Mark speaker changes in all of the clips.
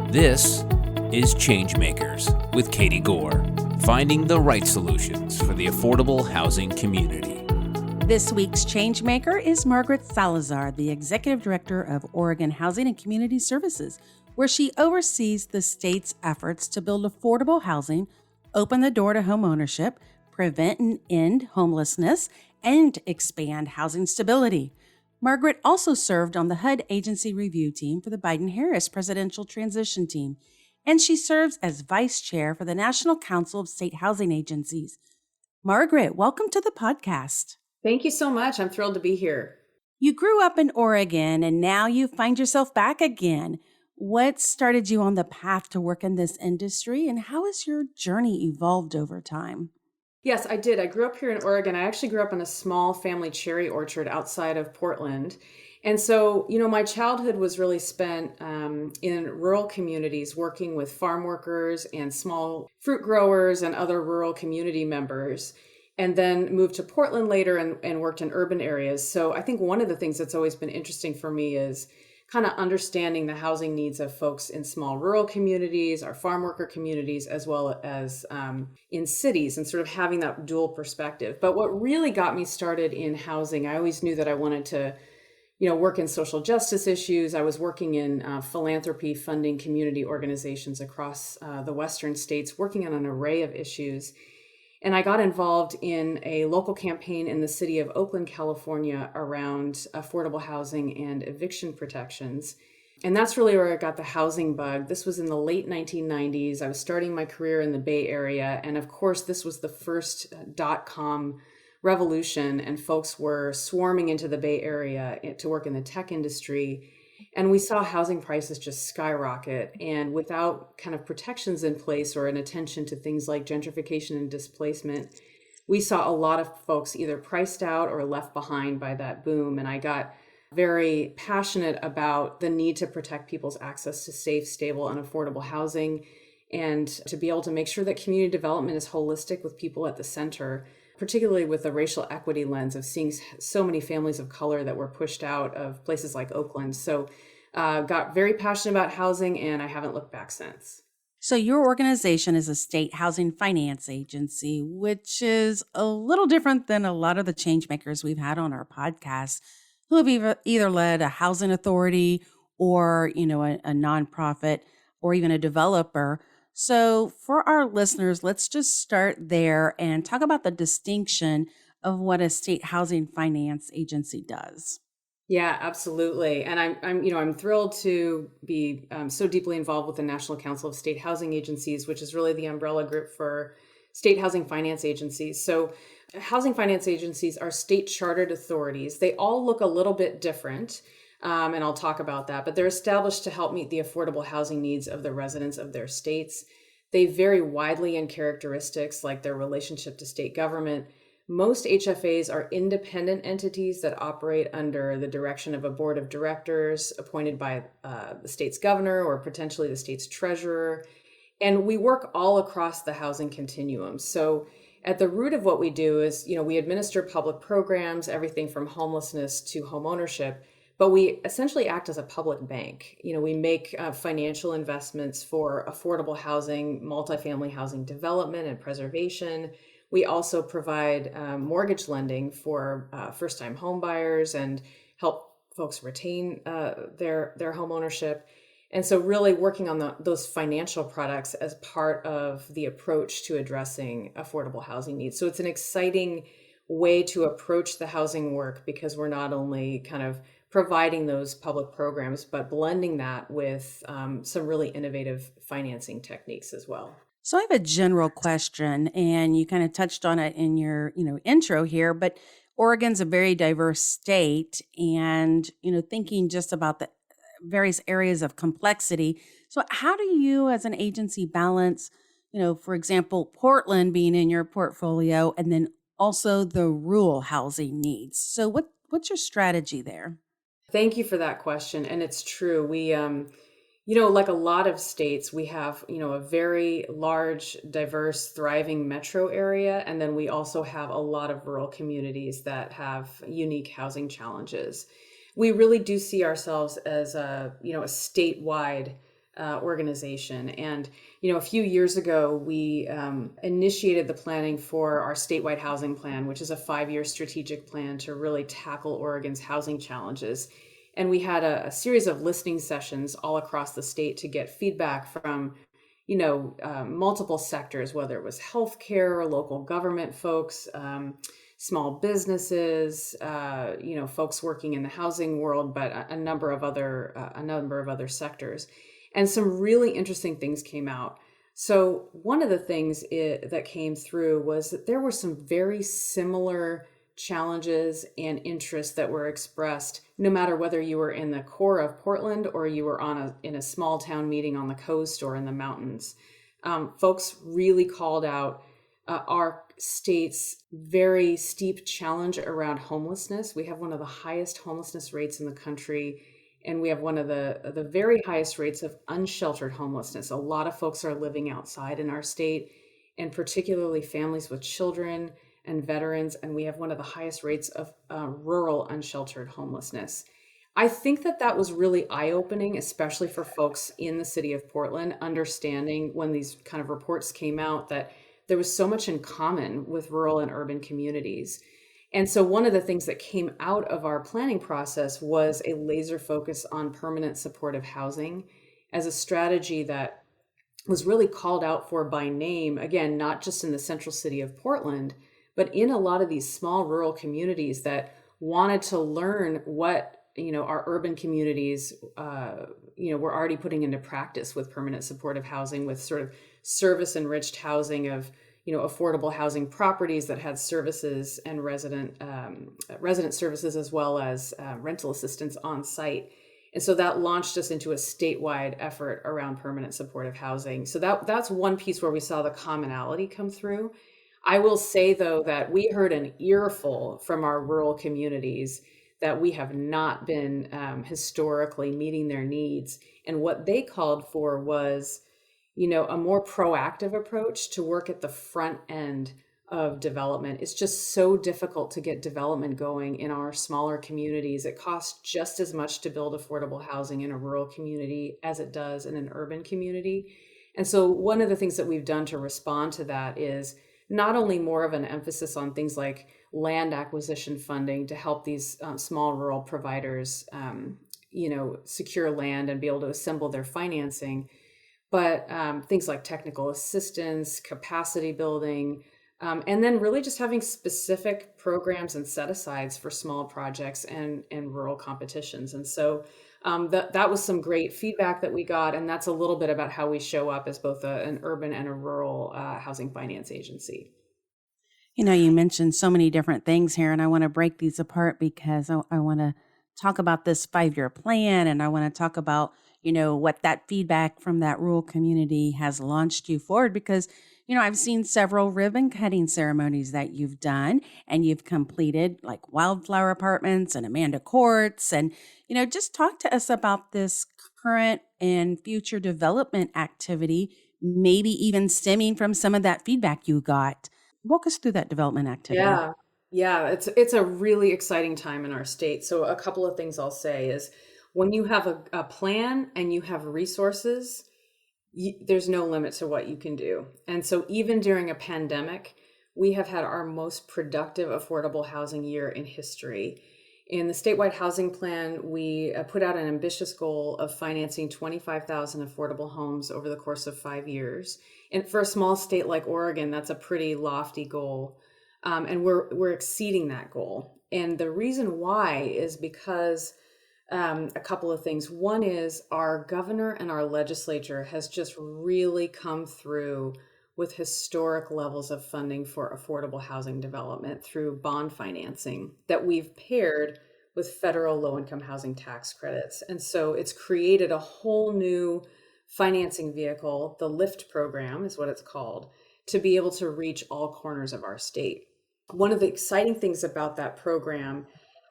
Speaker 1: This is ChangeMakers with Katie Gore, finding the right solutions for the affordable housing community.
Speaker 2: This week's ChangeMaker is Margaret Salazar, the Executive Director of Oregon Housing and Community Services, where she oversees the state's efforts to build affordable housing, open the door to homeownership, prevent and end homelessness, and expand housing stability. Margaret also served on the HUD Agency Review Team for the Biden-Harris Presidential Transition Team, and she serves as Vice Chair for the National Council of State Housing Agencies. Margaret, welcome to the podcast.
Speaker 3: Thank you so much. I'm thrilled to be here.
Speaker 2: You grew up in Oregon, and now you find yourself back again. What started you on the path to work in this industry, and how has your journey evolved over time?
Speaker 3: Yes, I did. I grew up here in Oregon. I actually grew up in a small family cherry orchard outside of Portland. And so, my childhood was really spent in rural communities, working with farm workers and small fruit growers and other rural community members, and then moved to Portland later and worked in urban areas. So I think one of the things that's always been interesting for me is kind of understanding the housing needs of folks in small rural communities, our farm worker communities, as well as in cities, and sort of having that dual perspective. But what really got me started in housing, I always knew that I wanted to, work in social justice issues. I was working in philanthropy, funding community organizations across the Western states, working on an array of issues. And I got involved in a local campaign in the city of Oakland, California, around affordable housing and eviction protections. And that's really where I got the housing bug. This was in the late 1990s. I was starting my career in the Bay Area. And of course, this was the first .com revolution, and folks were swarming into the Bay Area to work in the tech industry. And we saw housing prices just skyrocket. And without kind of protections in place or an attention to things like gentrification and displacement, we saw a lot of folks either priced out or left behind by that boom. And I got very passionate about the need to protect people's access to safe, stable, and affordable housing, and to be able to make sure that community development is holistic with people at the center, particularly with the racial equity lens of seeing so many families of color that were pushed out of places like Oakland. So got very passionate about housing, and I haven't looked back since.
Speaker 2: So your organization is a state housing finance agency, which is a little different than a lot of the change makers we've had on our podcast, who have either led a housing authority or, a nonprofit or even a developer. So for our listeners, let's just start there and talk about the distinction of what a state housing finance agency does.
Speaker 3: Yeah, absolutely. And I'm thrilled to be so deeply involved with the National Council of State Housing Agencies, which is really the umbrella group for state housing finance agencies. So housing finance agencies are state chartered authorities. They all look a little bit different. And I'll talk about that, but they're established to help meet the affordable housing needs of the residents of their states. They vary widely in characteristics like their relationship to state government. Most HFAs are independent entities that operate under the direction of a board of directors appointed by the state's governor or potentially the state's treasurer. And we work all across the housing continuum. So at the root of what we do is, we administer public programs, everything from homelessness to homeownership. But we essentially act as a public bank. We make financial investments for affordable housing, multifamily housing development and preservation. We also provide mortgage lending for first-time home buyers and help folks retain their home ownership. And so really working on those financial products as part of the approach to addressing affordable housing needs. So it's an exciting way to approach the housing work, because we're not only kind of providing those public programs, but blending that with some really innovative financing techniques as well.
Speaker 2: So I have a general question, and you kind of touched on it in your, intro here, but Oregon's a very diverse state, and, thinking just about the various areas of complexity. So how do you as an agency balance, for example, Portland being in your portfolio, and then also the rural housing needs? So what's your strategy there?
Speaker 3: Thank you for that question. And it's true. We, like a lot of states, we have, a very large, diverse, thriving metro area. And then we also have a lot of rural communities that have unique housing challenges. We really do see ourselves as a statewide organization. And, a few years ago, we initiated the planning for our statewide housing plan, which is a 5-year strategic plan to really tackle Oregon's housing challenges. And we had a series of listening sessions all across the state to get feedback from, multiple sectors, whether it was healthcare, local government folks, small businesses, folks working in the housing world, but a number of other sectors. And some really interesting things came out. So one of the things that came through was that there were some very similar challenges and interests that were expressed, no matter whether you were in the core of Portland or you were in a small town meeting on the coast or in the mountains. Folks really called out our state's very steep challenge around homelessness. We have one of the highest homelessness rates in the country, and we have one of the very highest rates of unsheltered homelessness. A lot of folks are living outside in our state, and particularly families with children and veterans, and we have one of the highest rates of rural unsheltered homelessness. I think that was really eye-opening, especially for folks in the city of Portland, understanding when these kind of reports came out that there was so much in common with rural and urban communities. And so one of the things that came out of our planning process was a laser focus on permanent supportive housing as a strategy that was really called out for by name, again, not just in the central city of Portland, but in a lot of these small rural communities that wanted to learn what our urban communities were already putting into practice with permanent supportive housing, with sort of service enriched housing of affordable housing properties that had services and resident services as well as rental assistance on site. And so that launched us into a statewide effort around permanent supportive housing. So that's one piece where we saw the commonality come through. I will say, though, that we heard an earful from our rural communities that we have not been historically meeting their needs. And what they called for was, a more proactive approach to work at the front end of development. It's just so difficult to get development going in our smaller communities. It costs just as much to build affordable housing in a rural community as it does in an urban community. And so one of the things that we've done to respond to that is not only more of an emphasis on things like land acquisition funding to help these small rural providers, secure land and be able to assemble their financing, but things like technical assistance, capacity building, and then really just having specific programs and set-asides for small projects and rural competitions. And so that was some great feedback that we got, and that's a little bit about how we show up as both an urban and a rural housing finance agency.
Speaker 2: You mentioned so many different things here, and I want to break these apart because I want to talk about this 5-year plan, and I want to talk about what that feedback from that rural community has launched you forward, because I've seen several ribbon cutting ceremonies that you've done and you've completed, like Wildflower Apartments and Amanda Courts, and just talk to us about this current and future development activity, maybe even stemming from some of that feedback you got. Walk us through that development activity.
Speaker 3: Yeah, it's a really exciting time in our state. So a couple of things I'll say is, when you have a plan and you have resources, there's no limit to what you can do. And so even during a pandemic, we have had our most productive affordable housing year in history. In the statewide housing plan, we put out an ambitious goal of financing 25,000 affordable homes over the course of 5 years. And for a small state like Oregon, that's a pretty lofty goal. And we're exceeding that goal. And the reason why is because a couple of things. One is our governor and our legislature has just really come through with historic levels of funding for affordable housing development through bond financing that we've paired with federal low-income housing tax credits. And so it's created a whole new financing vehicle, the LIFT program is what it's called, to be able to reach all corners of our state. One of the exciting things about that program,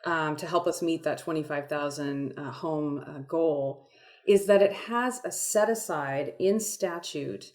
Speaker 3: to help us meet that 25,000 home goal, is that it has a set aside in statute,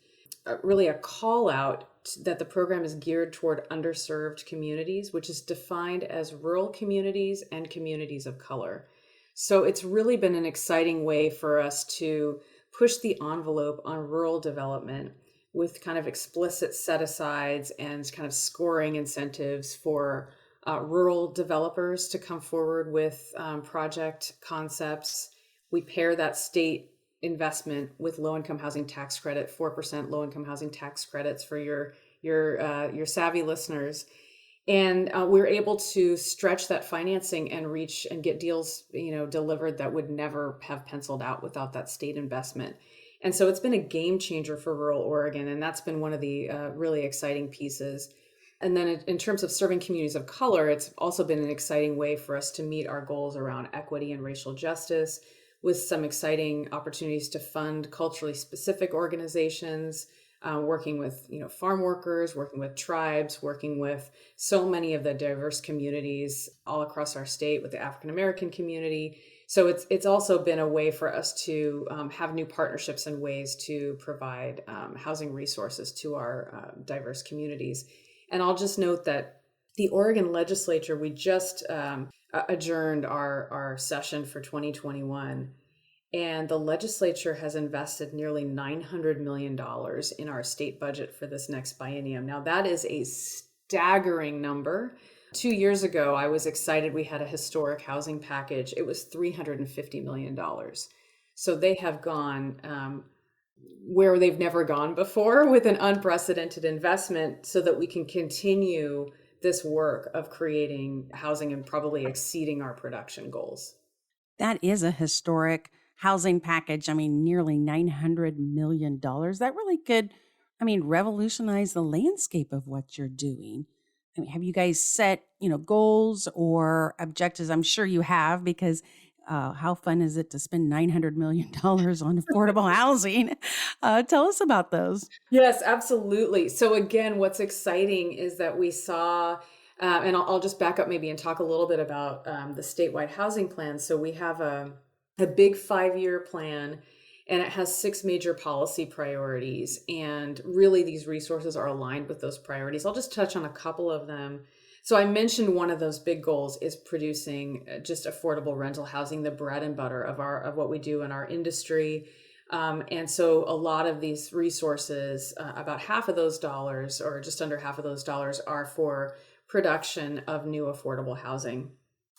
Speaker 3: really a call out that the program is geared toward underserved communities, which is defined as rural communities and communities of color. So it's really been an exciting way for us to push the envelope on rural development with kind of explicit set-asides and kind of scoring incentives for rural developers to come forward with project concepts. We pair that state investment with low-income housing tax credit, 4% low-income housing tax credits for your savvy listeners. And we're able to stretch that financing and reach and get deals, delivered that would never have penciled out without that state investment. And so it's been a game changer for rural Oregon, and that's been one of the really exciting pieces. And then in terms of serving communities of color, it's also been an exciting way for us to meet our goals around equity and racial justice, with some exciting opportunities to fund culturally specific organizations, working with farm workers, working with tribes, working with so many of the diverse communities all across our state, with the African American community. So it's also been a way for us to have new partnerships and ways to provide housing resources to our diverse communities. And I'll just note that the Oregon legislature, we just adjourned our session for 2021. And the legislature has invested nearly $900 million in our state budget for this next biennium. Now, that is a staggering number. 2 years ago, I was excited we had a historic housing package. It was $350 million. So they have gone where they've never gone before with an unprecedented investment so that we can continue this work of creating housing and probably exceeding our production goals.
Speaker 2: That is a historic housing package. I mean, nearly $900 million. That really could, revolutionize the landscape of what you're doing. Have you guys set, goals or objectives? I'm sure you have, because how fun is it to spend $900 million on affordable housing? Tell us about those.
Speaker 3: Yes, absolutely. So again, what's exciting is that we saw, and I'll just back up maybe and talk a little bit about the statewide housing plan. So we have a big 5-year plan, and it has 6 major policy priorities. And really, these resources are aligned with those priorities. I'll just touch on a couple of them. So I mentioned one of those big goals is producing just affordable rental housing, the bread and butter of what we do in our industry. And so a lot of these resources, about half of those dollars, or just under half of those dollars, are for production of new affordable housing.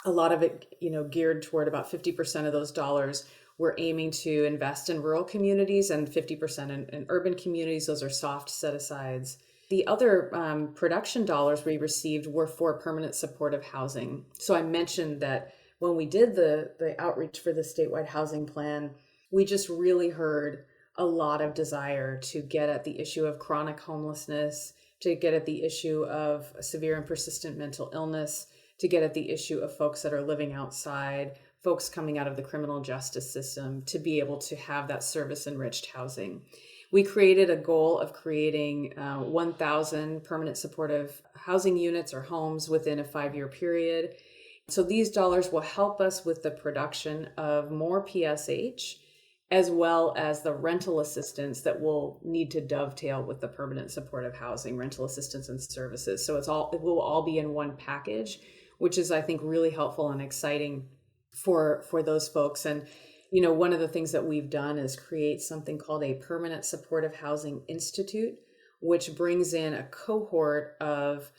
Speaker 3: A lot of it, geared toward about 50% of those dollars we're aiming to invest in rural communities, and 50% in urban communities. Those are soft set-asides. The other production dollars we received were for permanent supportive housing. So I mentioned that when we did the outreach for the statewide housing plan, we just really heard a lot of desire to get at the issue of chronic homelessness, to get at the issue of severe and persistent mental illness, to get at the issue of folks that are living outside, folks coming out of the criminal justice system, to be able to have that service-enriched housing. We created a goal of creating 1,000 permanent supportive housing units or homes within a 5-year period. So these dollars will help us with the production of more PSH, as well as the rental assistance that will need to dovetail with the permanent supportive housing, rental assistance and services. So it will all be in one package, which is, I think, really helpful and exciting for those folks. And one of the things that we've done is create something called a Permanent Supportive Housing Institute, which brings in a cohort of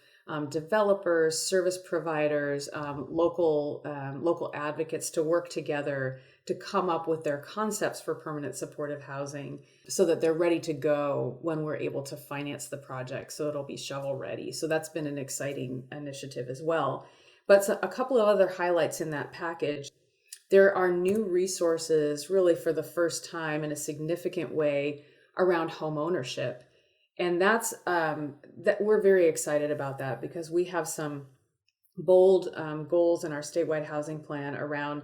Speaker 3: developers, service providers, local advocates to work together to come up with their concepts for permanent supportive housing so that they're ready to go when we're able to finance the project. So it'll be shovel ready. So that's been an exciting initiative as well. But a couple of other highlights in that package. There are new resources really for the first time in a significant way around homeownership. And that's that we're very excited about that, because we have some bold goals in our statewide housing plan around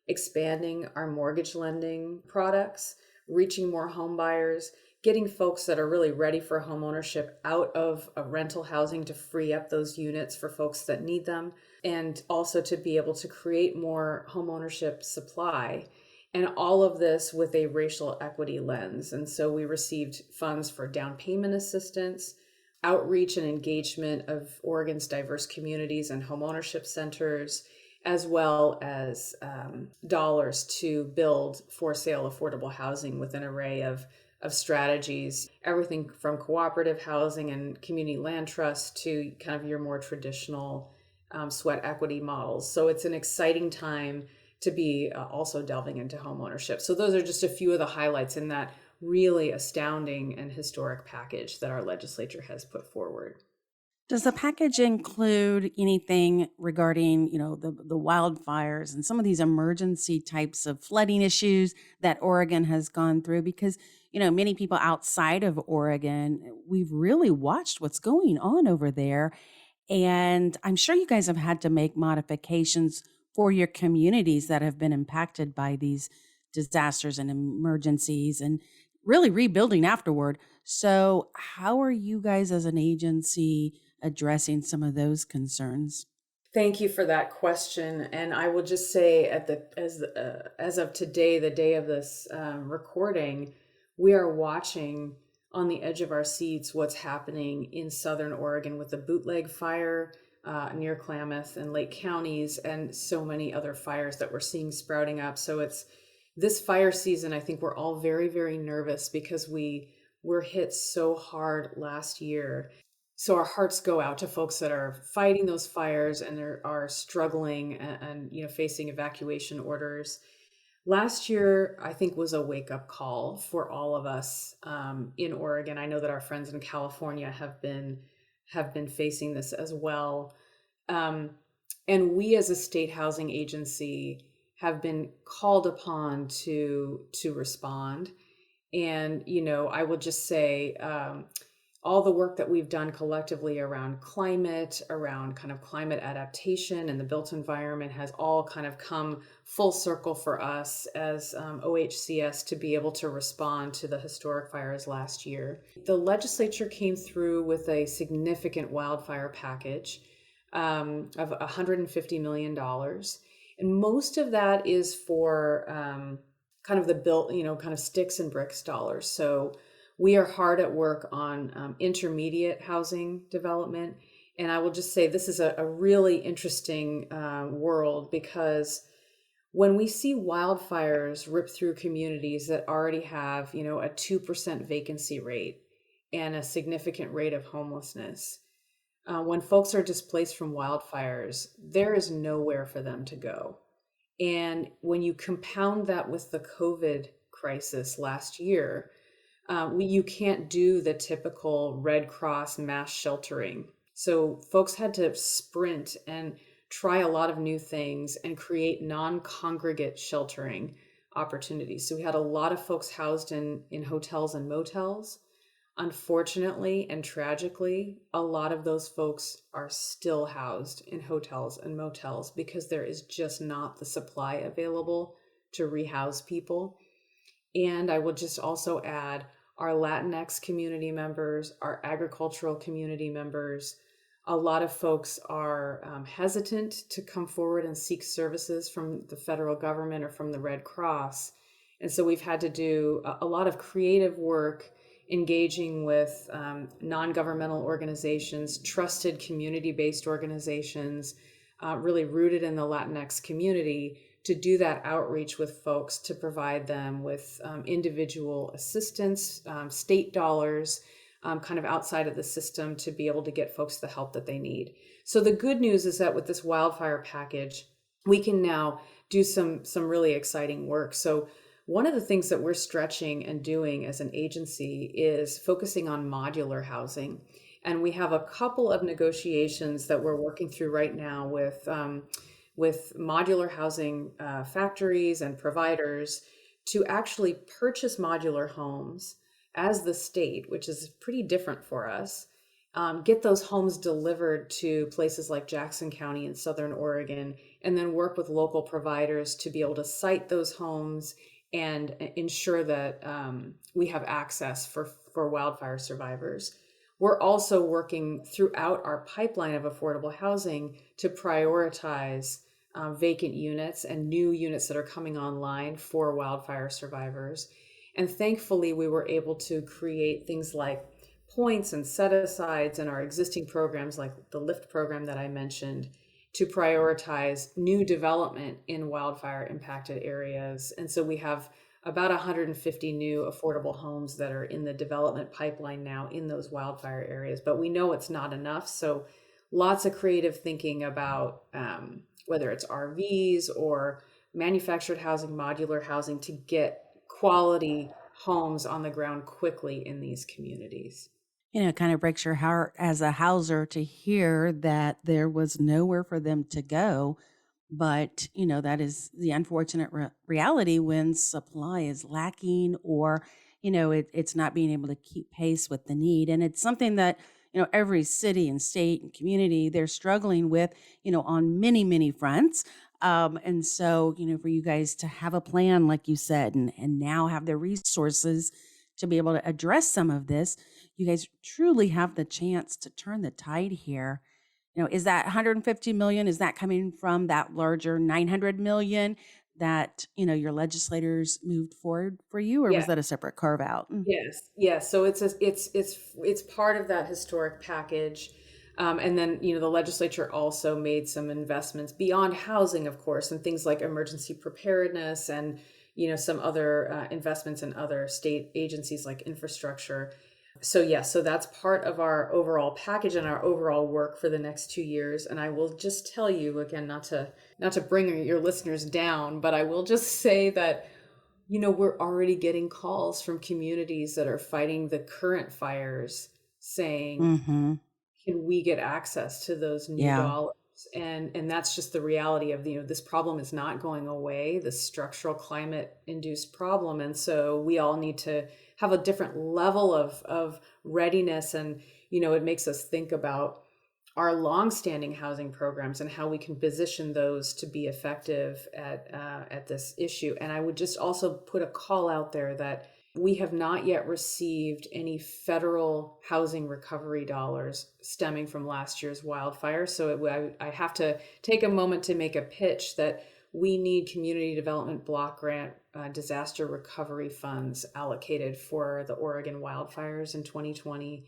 Speaker 3: expanding our mortgage lending products, reaching more home buyers, getting folks that are really ready for homeownership out of rental housing to free up those units for folks that need them, and also to be able to create more homeownership supply. And all of this with a racial equity lens. And so we received funds for down payment assistance, outreach and engagement of Oregon's diverse communities and homeownership centers, as well as dollars to build for sale affordable housing with an array of strategies, everything from cooperative housing and community land trust to kind of your more traditional sweat equity models. So it's an exciting time to be also delving into homeownership. So those are just a few of the highlights in that really astounding and historic package that our legislature has put forward.
Speaker 2: Does the package include anything regarding, the wildfires and some of these emergency types of flooding issues that Oregon has gone through? Because, many people outside of Oregon, we've really watched what's going on over there. And I'm sure you guys have had to make modifications for your communities that have been impacted by these disasters and emergencies and really rebuilding afterward. So, how are you guys as an agency addressing some of those concerns?
Speaker 3: Thank you for that question. And I will just say, as of today, the day of this recording, we are watching on the edge of our seats what's happening in Southern Oregon with the bootleg fire near Klamath and Lake counties, and so many other fires that we're seeing sprouting up. So it's this fire season. I think we're all very, very nervous because we were hit so hard last year. So our hearts go out to folks that are fighting those fires and are struggling and facing evacuation orders. Last year, I think, was a wake-up call for all of us in Oregon. I know that our friends in California have been facing this as well, and we as a state housing agency have been called upon to respond. And I will just say, all the work that we've done collectively around climate, around kind of climate adaptation and the built environment has all kind of come full circle for us as OHCS to be able to respond to the historic fires last year. The legislature came through with a significant wildfire package of $150 million. And most of that is for kind of the built, kind of sticks and bricks dollars. So we are hard at work on intermediate housing development. And I will just say this is a really interesting world, because when we see wildfires rip through communities that already have, a 2% vacancy rate and a significant rate of homelessness, when folks are displaced from wildfires, there is nowhere for them to go. And when you compound that with the COVID crisis last year, you can't do the typical Red Cross mass sheltering. So folks had to sprint and try a lot of new things and create non-congregate sheltering opportunities. So we had a lot of folks housed in hotels and motels. Unfortunately and tragically, a lot of those folks are still housed in hotels and motels because there is just not the supply available to rehouse people. And I will just also add, our Latinx community members, our agricultural community members, a lot of folks are hesitant to come forward and seek services from the federal government or from the Red Cross. And so we've had to do a lot of creative work engaging with non-governmental organizations, trusted community-based organizations, really rooted in the Latinx community, to do that outreach with folks, to provide them with individual assistance, state dollars, kind of outside of the system, to be able to get folks the help that they need. So the good news is that with this wildfire package, we can now do some really exciting work. So one of the things that we're stretching and doing as an agency is focusing on modular housing. And we have a couple of negotiations that we're working through right now with modular housing factories and providers to actually purchase modular homes as the state, which is pretty different for us, get those homes delivered to places like Jackson County in Southern Oregon, and then work with local providers to be able to site those homes and ensure that we have access for wildfire survivors. We're also working throughout our pipeline of affordable housing to prioritize vacant units and new units that are coming online for wildfire survivors. And thankfully, we were able to create things like points and set-asides in our existing programs, like the LIFT program that I mentioned, to prioritize new development in wildfire impacted areas. And so we have about 150 new affordable homes that are in the development pipeline now in those wildfire areas. But we know it's not enough. So lots of creative thinking about whether it's RVs or manufactured housing, modular housing, to get quality homes on the ground quickly in these communities.
Speaker 2: It kind of breaks your heart as a houser to hear that there was nowhere for them to go. But, that is the unfortunate reality when supply is lacking, or, it's not being able to keep pace with the need. And it's something that, every city and state and community, they're struggling with, on many, many fronts. And so, for you guys to have a plan, like you said, and now have the resources to be able to address some of this, you guys truly have the chance to turn the tide here. Is that 150 million, is that coming from that larger 900 million that, your legislators moved forward for you, or was that a separate carve out?
Speaker 3: Yes. So it's part of that historic package. And then, the legislature also made some investments beyond housing, of course, and things like emergency preparedness and, some other investments in other state agencies like infrastructure. So that's part of our overall package and our overall work for the next 2 years. And I will just tell you again, not to bring your listeners down, but I will just say that, we're already getting calls from communities that are fighting the current fires saying, can we get access to those new dollars? And that's just the reality of, this problem is not going away, the structural climate induced problem. And so we all need to have a different level of readiness. And, it makes us think about our longstanding housing programs and how we can position those to be effective at this issue. And I would just also put a call out there that we have not yet received any federal housing recovery dollars stemming from last year's wildfire. So I have to take a moment to make a pitch that we need community development block grant disaster recovery funds allocated for the Oregon wildfires in 2020.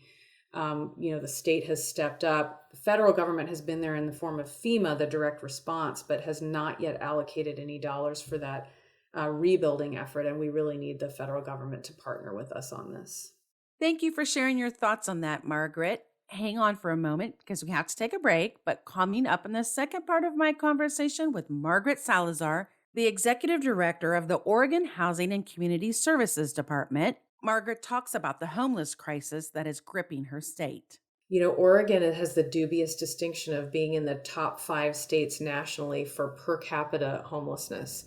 Speaker 3: The state has stepped up. The federal government has been there in the form of FEMA, the direct response, but has not yet allocated any dollars for that rebuilding effort. And we really need the federal government to partner with us on this.
Speaker 2: Thank you for sharing your thoughts on that, Margaret. Hang on for a moment because we have to take a break. But coming up in the second part of my conversation with Margaret Salazar, the Executive Director of the Oregon Housing and Community Services Department, Margaret talks about the homeless crisis that is gripping her state.
Speaker 3: Oregon has the dubious distinction of being in the top 5 states nationally for per capita homelessness.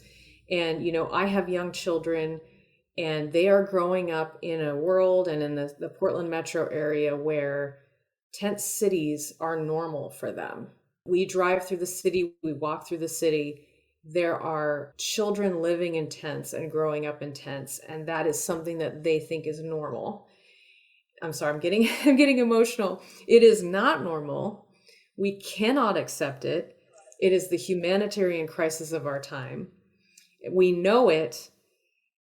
Speaker 3: And, I have young children, and they are growing up in a world and in the Portland metro area where tent cities are normal for them. We drive through the city, we walk through the city. There are children living in tents and growing up in tents, and that is something that they think is normal. I'm sorry, I'm getting emotional. It is not normal. We cannot accept it. It is the humanitarian crisis of our time. We know it,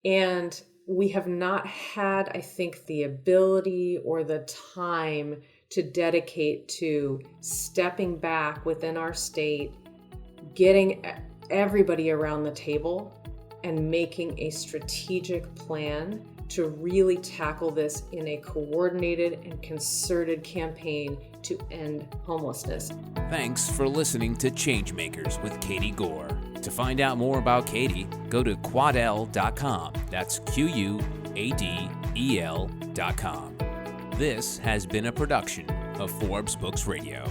Speaker 3: and we have not had, I think, the ability or the time to dedicate to stepping back within our state, getting everybody around the table and making a strategic plan to really tackle this in a coordinated and concerted campaign to end homelessness.
Speaker 1: Thanks for listening to Changemakers with Katie Gore. To find out more about Katie, go to quadel.com. That's QUADEL.com. This has been a production of Forbes Books Radio.